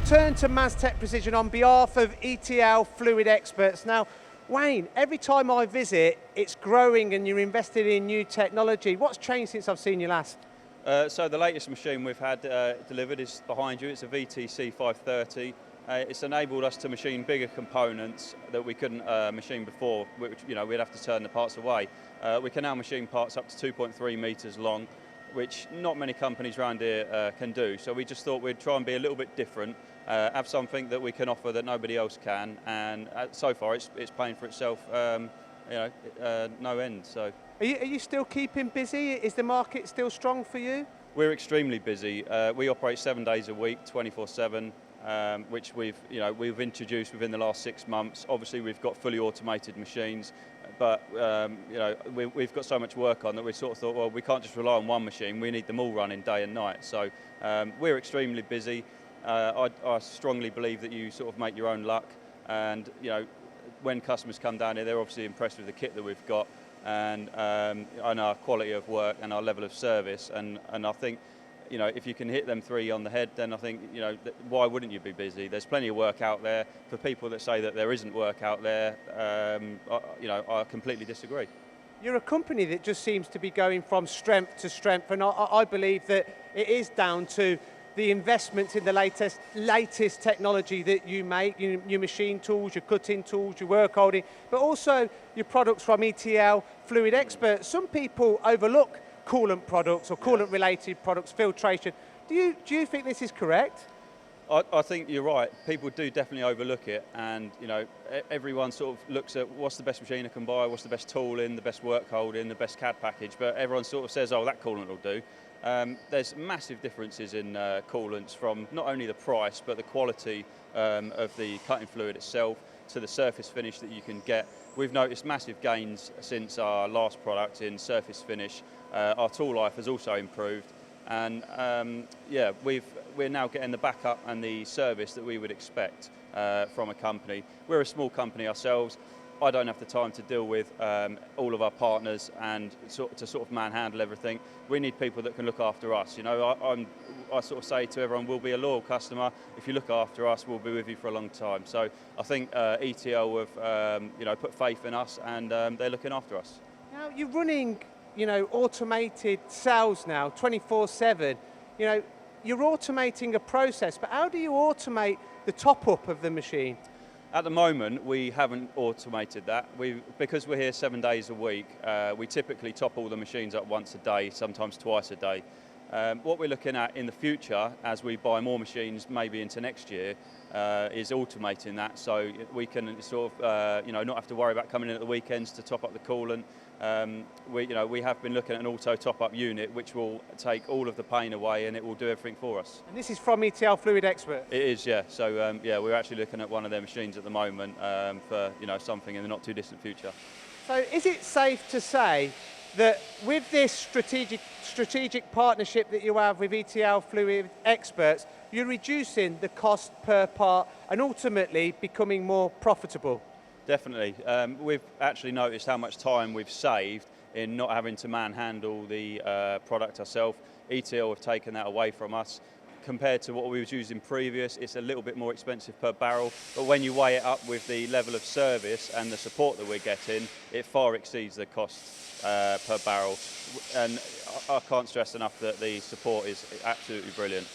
turned to MAZTECH Precision on behalf of ETL Fluid Experts. Now, Wayne, every time I visit, it's growing and you're invested in new technology. What's changed since I've seen you last? So the latest machine we've had delivered is behind you. It's a VTC 530. It's enabled us to machine bigger components that we couldn't machine before, which we'd have to turn the parts away. We can now machine parts up to 2.3 meters long, which not many companies around here can do. So we just thought we'd try and be a little bit different, have something that we can offer that nobody else can, and so far it's paying for itself, no end. So. Are you still keeping busy? Is the market still strong for you? We're extremely busy. We operate 7 days a week, 24/7, which we've introduced within the last 6 months. Obviously, we've got fully automated machines, but we've got so much work on that we sort of thought, well, we can't just rely on one machine. We need them all running day and night. So we're extremely busy. I strongly believe that you sort of make your own luck, and when customers come down here, they're obviously impressed with the kit that we've got, and our quality of work and our level of service, and I think if you can hit them three on the head, then I think why wouldn't you be busy? There's plenty of work out there. For people that say that there isn't work out there, I completely disagree. You're a company that just seems to be going from strength to strength, and I believe that it is down to the investments in the latest technology that you make, your machine tools, your cutting tools, your work holding, but also your products from ETL Fluid Experts. Some people overlook coolant products or coolant related products, filtration. Do you think this is correct? I think you're right. People do definitely overlook it, and everyone sort of looks at what's the best machine I can buy, what's the best tooling, the best work holding, the best CAD package, but everyone sort of says, oh, that coolant will do. There's massive differences in coolants, from not only the price but the quality of the cutting fluid itself to the surface finish that you can get. We've noticed massive gains since our last product in surface finish. Our tool life has also improved, and we're now getting the backup and the service that we would expect from a company. We're a small company ourselves. I don't have the time to deal with all of our partners and to sort of manhandle everything. We need people that can look after us. I sort of say to everyone, we'll be a loyal customer. If you look after us, we'll be with you for a long time. So I think ETL have put faith in us, and they're looking after us. Now you're running automated cells now 24/7. You're automating a process, but how do you automate the top up of the machine? At the moment, we haven't automated that. Because we're here 7 days a week, we typically top all the machines up once a day, sometimes twice a day. What we're looking at in the future, as we buy more machines, maybe into next year, is automating that, so we can sort of not have to worry about coming in at the weekends to top up the coolant. We have been looking at an auto top-up unit, which will take all of the pain away, and it will do everything for us. And this is from ETL Fluid Experts? It is, yeah. So we're actually looking at one of their machines at the moment for something in the not too distant future. So is it safe to say that with this strategic partnership that you have with ETL Fluid Experts, you're reducing the cost per part and ultimately becoming more profitable? Definitely. We've actually noticed how much time we've saved in not having to manhandle the product ourselves. ETL have taken that away from us. Compared to what we was using previous, it's a little bit more expensive per barrel, but when you weigh it up with the level of service and the support that we're getting, it far exceeds the cost per barrel. And I can't stress enough that the support is absolutely brilliant.